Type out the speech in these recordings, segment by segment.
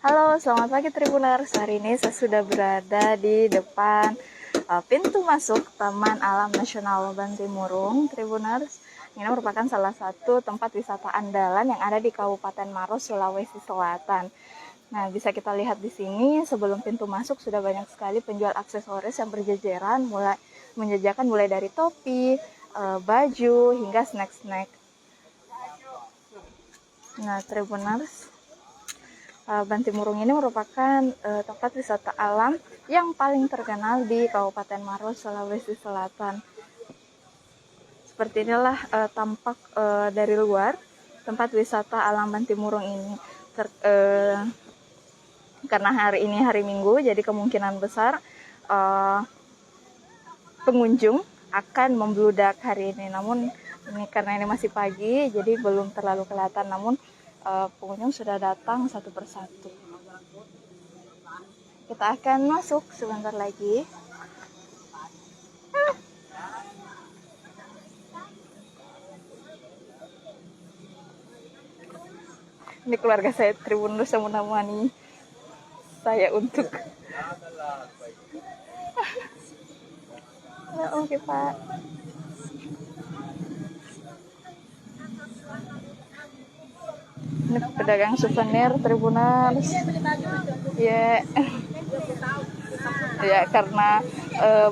Halo, selamat pagi Tribuners. Hari ini saya sudah berada di depan pintu masuk Taman Alam Nasional Bantimurung, Tribuners. Ini merupakan salah satu tempat wisata andalan yang ada di Kabupaten Maros, Sulawesi Selatan. Nah, bisa kita lihat di sini sebelum pintu masuk sudah banyak sekali penjual aksesoris yang berjejeran, mulai dari topi, baju hingga snack-snack. Nah, Tribuners, Bantimurung ini merupakan tempat wisata alam yang paling terkenal di Kabupaten Maros, Sulawesi Selatan. Seperti inilah tampak dari luar tempat wisata alam Bantimurung ini. Karena hari ini hari Minggu, jadi kemungkinan besar pengunjung akan membludak hari ini. Namun karena ini masih pagi, jadi belum terlalu kelihatan. Namun pengunjung sudah datang satu persatu. Kita akan masuk sebentar lagi. Ini keluarga saya Tribuners yang menemani saya untuk oke Pak. Ini pedagang souvenir Tribuners. Ya, ya karena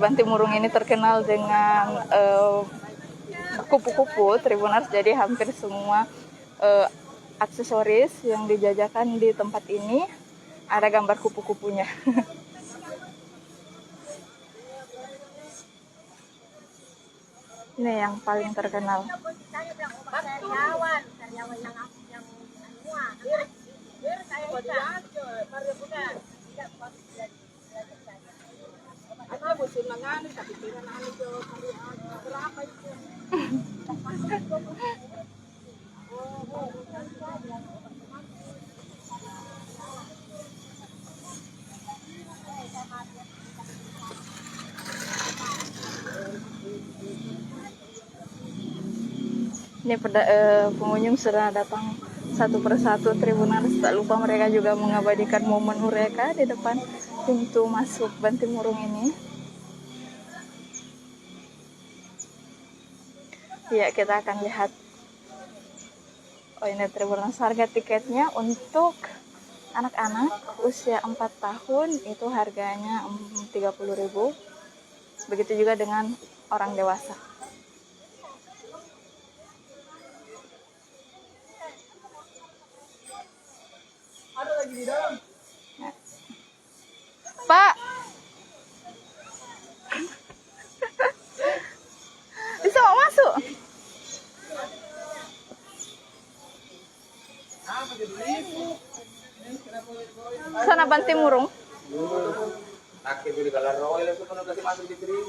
Bantimurung ini terkenal dengan kupu-kupu Tribuners, jadi hampir semua aksesoris yang dijajakan di tempat ini ada gambar kupu-kupunya. Ini yang paling terkenal. Ini pengunjung sudah datang satu persatu Tribuners. Tak lupa mereka juga mengabadikan momen mereka di depan pintu masuk Bantimurung ini. Ya, kita akan lihat. Oh, ini Tribuners, harga tiketnya untuk anak-anak usia 4 tahun itu harganya 30.000. Begitu juga dengan orang dewasa. Ada lagi di dalam. Pak. Bisa mau masuk? Sana Bantimurung.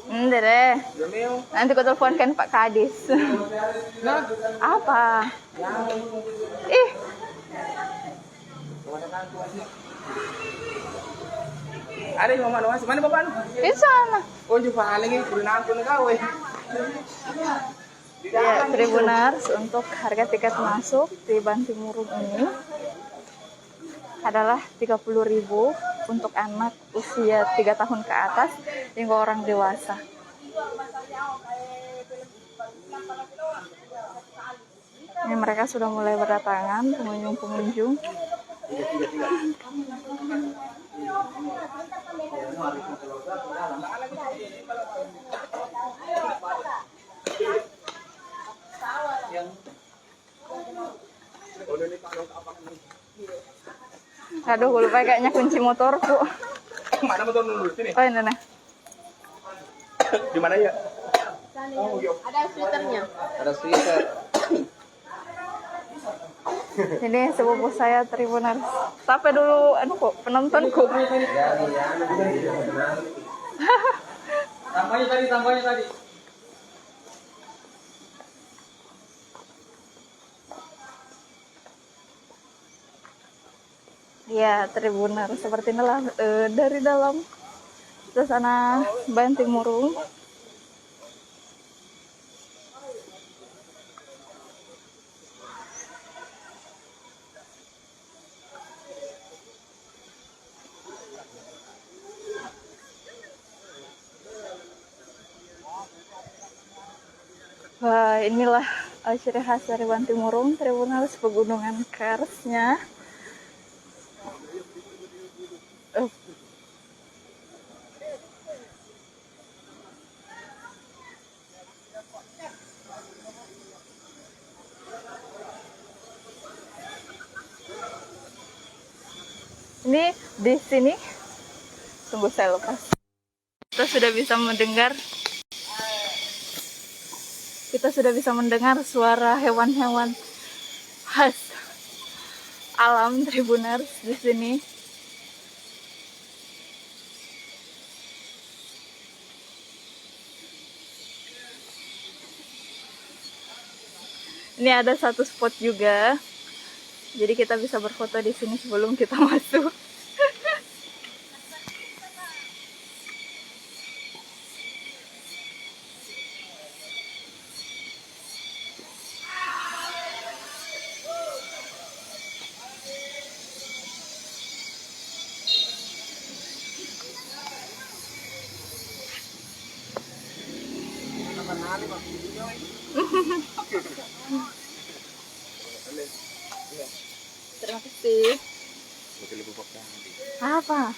Deh. Nanti aku teleponkan Pak Kadis. Apa? Ih. Ada yang mana mas? Mana bapak? Di sana. Oh jumpa lagi berenang pun kau. Ya, Tribuners, untuk harga tiket masuk di Bantimurung ini adalah 30.000 untuk anak usia 3 tahun ke atas hingga orang dewasa. Ini mereka sudah mulai berdatangan, pengunjung-pengunjung. Aduh, gue lupa kayaknya kunci motorku. Mana motor dulu sini? Oh, ini nih. Di mana ya? Ada filternya. Ada stiker. Ini sepupu saya Tribuners. Sampai dulu penontonku. Tambahnya tadi. Ya, Tribuners, seperti inilah dari dalam suasana Bantimurung. Wah, inilah ciri khas dari Bantimurung, Tribunals, pegunungan Karsnya. Ini di sini, tunggu saya lepas. Kita sudah bisa mendengar suara hewan-hewan khas alam Tribuners di sini. Ini ada satu spot juga, jadi kita bisa berfoto di sini sebelum kita masuk. Terima kasih. Apa?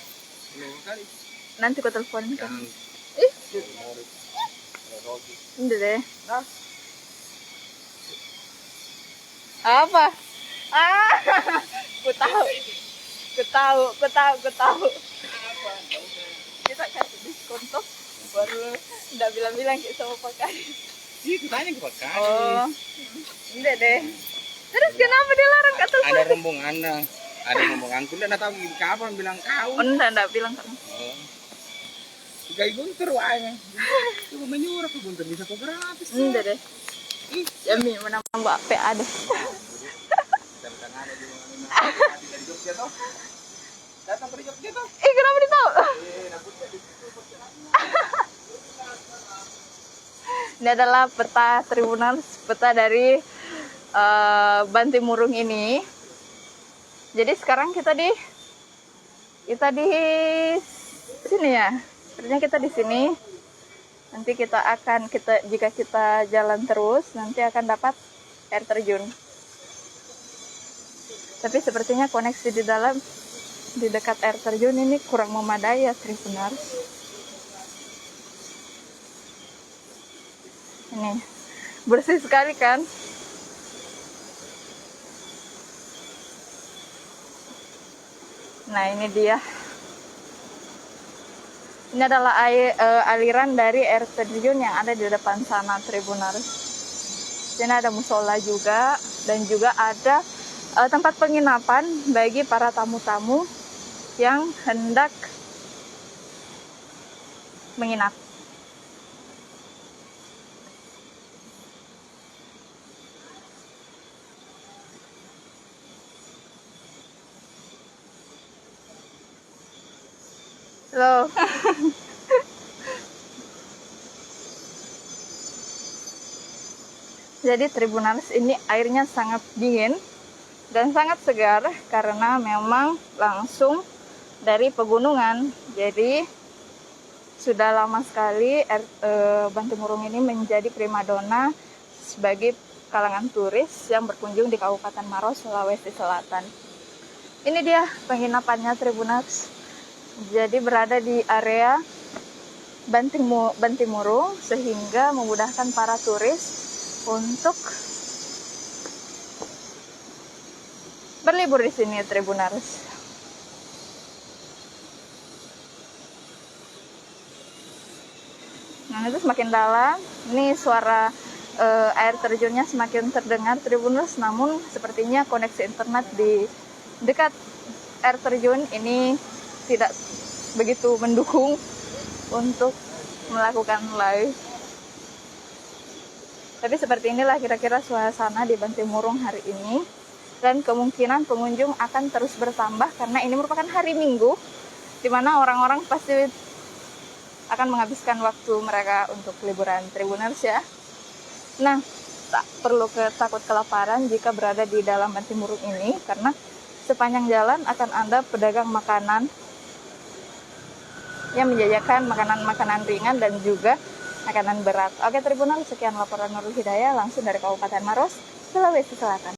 Nanti aku telepon kan. Ini deh. Apa? Ku tahu. Kita kasih diskon tuh. Baru udah bilang-bilang kita mau pakai. Iya, tanya ke pakai. Oh, ini deh. Terus kenapa dilarang ke telepon? Ada rombongan, aku nggak tahu kapan bilang kau. Oh, enggak bilang kan. Oh. Gay gunter wae. Cuma menyuruh ke gunter bisa kok gratis. Ini deh. Ya mi menambah PA deh. Dari Jogja toh. Datang ke Jogja toh. Kenapa ditahu? Ini adalah peta Tribunals, peta dari Bantimurung ini. Jadi sekarang kita di sini ya. Sebenarnya kita di sini. Nanti jika kita jalan terus, nanti akan dapat air terjun. Tapi sepertinya koneksi di dekat air terjun ini kurang memadai ya, Tribunals. Ini bersih sekali kan? Nah, ini dia. Ini adalah aliran dari air terjun yang ada di depan sana, Tribuners. Sini ada musola juga, dan juga ada tempat penginapan bagi para tamu-tamu yang hendak menginap. Loh. Jadi Tribunals ini airnya sangat dingin dan sangat segar karena memang langsung dari pegunungan. Jadi sudah lama sekali Bantimurung ini menjadi primadona sebagai kalangan turis yang berkunjung di Kabupaten Maros, Sulawesi Selatan. Ini dia penginapannya, Tribunals. Jadi berada di area Bantimurung sehingga memudahkan para turis untuk berlibur di sini, Tribuners. Nah, itu semakin dalam. Ini suara air terjunnya semakin terdengar, Tribuners. Namun sepertinya koneksi internet di dekat air terjun ini tidak begitu mendukung untuk melakukan live. Tapi seperti inilah kira-kira suasana di Bantimurung hari ini. Dan kemungkinan pengunjung akan terus bertambah karena ini merupakan hari Minggu, di mana orang-orang pasti akan menghabiskan waktu mereka untuk liburan, Tribuners ya. Nah, tak perlu takut kelaparan jika berada di dalam Bantimurung ini, karena sepanjang jalan akan ada pedagang makanan yang menjajakan makanan-makanan ringan dan juga makanan berat. Oke Tribunal, sekian laporan Nurul Hidayah langsung dari Kabupaten Maros, Sulawesi Selatan.